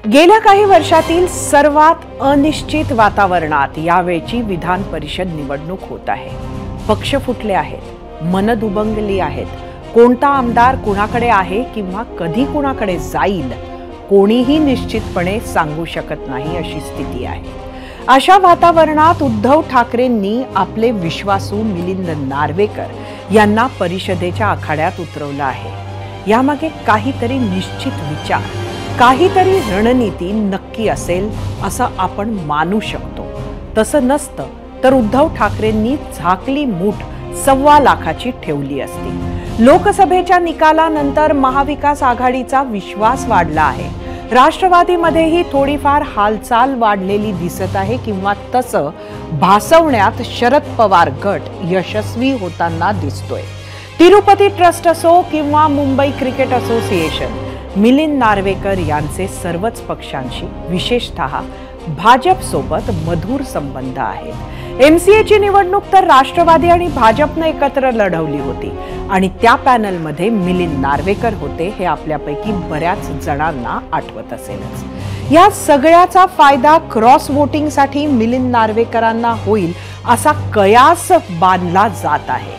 गेल्या काही वर्षातील सर्वात अनिश्चित वातावरणात यावेळची विधान परिषद निवडणूक होत आहे। पक्ष फुटले आहेत, मन दुबंगली आहेत। कोणता आमदार कुणाकडे आहे किंवा कधी कुणाकडे जाईल कोणीही निश्चितपणे सांगू शकत नाही अशी स्थिती आहे। अशा वातावरणात उद्धव ठाकरेंनी आपले विश्वासू मिलिंद नार्वेकर यांना परिषदेच्या आखाड्यात उतरवलं आहे। यामागे काहीतरी निश्चित विचार, काहीतरी रणनीती नक्की असेल असं आपण मानू शकतो। तसं नसतं तर उद्धव ठाकरेंनी झाकली मूठ 1.25 लाखाची ठेवली असती। लोकसभेच्या निकालानंतर महाविकास आघाडीचा विश्वास वाढला आहे। राष्ट्रवादीमध्येही थोडीफार हालचाल वाढलेली दिसत आहे किंवा तसं भासवण्यात शरद पवार गट यशस्वी होताना दिसतोय। तिरुपती ट्रस्ट असो किंवा मुंबई क्रिकेट असोसिएशन, मिलिंद नार्वेकर यांचे सर्वच पक्षांशी विशेषतः भाजप सोबत मधुर संबंध आहेत। एमसीएची निवडणूक तर राष्ट्रवादी आणि भाजपने एकत्र लढवली होती आणि त्या पॅनलमध्ये मिलिंद नार्वेकर होते हे आपल्यापैकी बऱ्याच जणांना आठवत असेलच। या सगळ्याचा फायदा क्रॉस वोटिंगसाठी मिलिंद नार्वेकरांना होईल असा कयास बांधला जात आहे।